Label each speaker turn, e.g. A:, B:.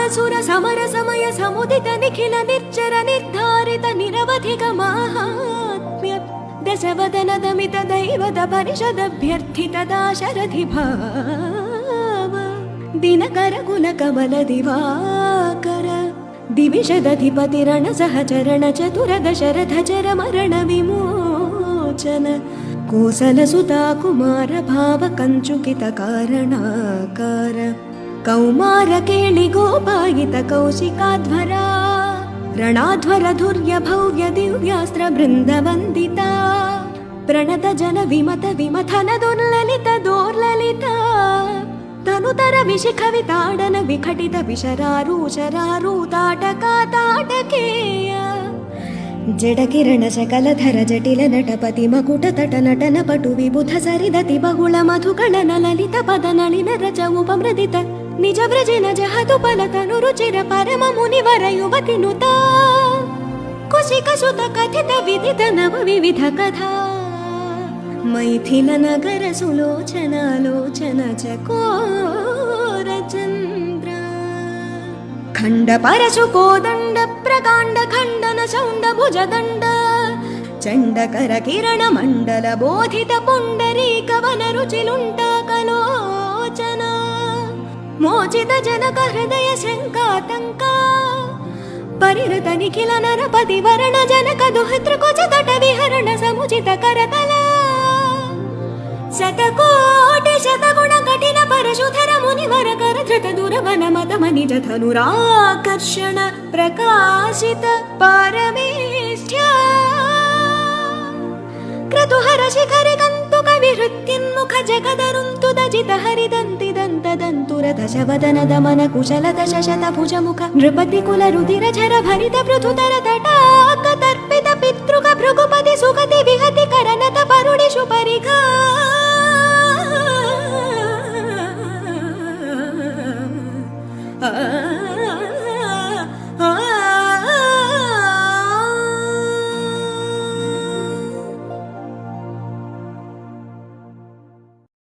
A: ಸುರ ಸಮರ ಸಮಯ ಸಮುದಿತ ನಿಖಿಲ ನಿರ್ಜರ ನಿರ್ಧಾರಿತ ನಿರವಧಿಕ ಮಾಹಾತ್ಮ್ಯ ದಶವದನದ ಮಿತ ದೈವದ ಪರಿಷದಭ್ಯರ್ಥಿತ ದಾಶರಥಿ ಭಾವ ದಿನಕರ ಕುಲ ಕಮಲ ದಿವಾಕರ ದಿವಿಷದಧಿಪತಿರಣ ಸಹಚರಣ ಚತುರ ದಶರಥ ಚರ ಮರಣ ವಿಮೋಚನ ಕೋಸಲ ಸುತಾ ಕುಮಾರ ಭಾವ ಕಂಚುಕಿತ ಕಾರಣಾಕಾರ ಕೌಮಾರ ಕೇಳಿ ಗೋಪಾಯಿತ ಕೌಶಿಕಾಧ್ವರ ರಣಾಧ್ವರ ಧುರ್ಯ ಭವ್ಯ ದಿವ್ಯಾಸ್ತ್ರ ಬೃಂದ ವಂದಿತ ಪ್ರಣತ ಜನ ವಿಮತ ವಿಮಥನ ದುರ್ಲಲಿತ ದೋರ್ಲಲಿತ ತನುತರ ವಿಶಿಖವಿತಾಡನ ವಿಘಟಿತ ವಿಶರಾರೂಶರಾರೂತಾಟಕ ತಾಟಕೇಯ ಜಡಕಿರಣ ಶಕಲಧರ ಜಟಿಲ ನಟಪತಿ ಮಕುಟ ತಟ ನಟನ ಪಟು ವಿಬುಧ ಸರಿದತಿ ಬಹುಳ ಮಧುಕಳನ ಲಲಿತ ಪದ ನಳಿನ ರಜ ಉಪಮೃದಿತ ನಿಜ ವ್ರಜಿನ ಜಹತು ಫಲತನು ರುಚಿರ ಪರಮ ಮುನಿವರ ಯುವತಿ ನುತ ಕುಶಿಕ ಸುತ ಕಥಿತ ವಿದಿತ ನವ ವಿವಿಧ ಕಥಾ ಮೈಥಿಲ ನಗರ ಸುಲೋಚನಾಲೋಚನ ಚಕೋರ ಚಂದ್ರ ಖಂಡ ಪರಶು ಕೋದಂಡ ಪ್ರಕಾಂಡ ಖಂಡನ ಚೌಂಡ ಭುಜದಂಡ ಚಂಡಕರ ಕಿರಣ ಮಂಡಲ ಬೋಧಿತ ಪುಂಡರೀಕ ವನ ರುಚಿಲುಂಟ ಕಲೋಚನ ಮೋಚಿತ ಜನಕ ಹೃದಯ ಶಂಕಾತಂಕ ಪರಿರತ ನಿಖಿಲ ನರಪತಿ ವರ್ಣ ಜನಕ ದುಹತ್ರ ಕುಚ ತಟ ವಿಹರಣ ಸಮುಚಿತ ಕರತಲ ಶತಕೋಟಿ ಶತಗುಣ ಕಠಿಣ ಪರಶುಧರ ಮುನಿವರ ಕರಧೃತ ದುರವನ ಮತ ಮನಿಜ ಧನುರಾಕರ್ಷಣ ಪ್ರಕಾಶಿತ ಪರಮೇಷ್ಠ್ಯ ಕ್ರತುಹರ ಶಿಖರಿ ಕಂತು ಕವಿ ಹೃತ್ಯನ್ಮುಖ ಜಗದರುಂತು ದಜಿತ ಹರಿದಂತಿದಂತ ದಂತುರ ದಶವದನ ದಮನ ಕುಶಲ ದಶ ಶತ ಭುಜ ಮುಖ ನೃಪತಿ ಕುಲ ರುದಿರ ಝರ ಭರಿತ ಪೃಥುತರ ತಟಾಕ ತರ್ಪಿತ ಪಿತೃಕ ಭೃಗುಪತಿ ಸುಗತಿ ವಿಹತಿ ಕರನತ ಪರುಡಿಷು ಪರಿಘಾ ಆ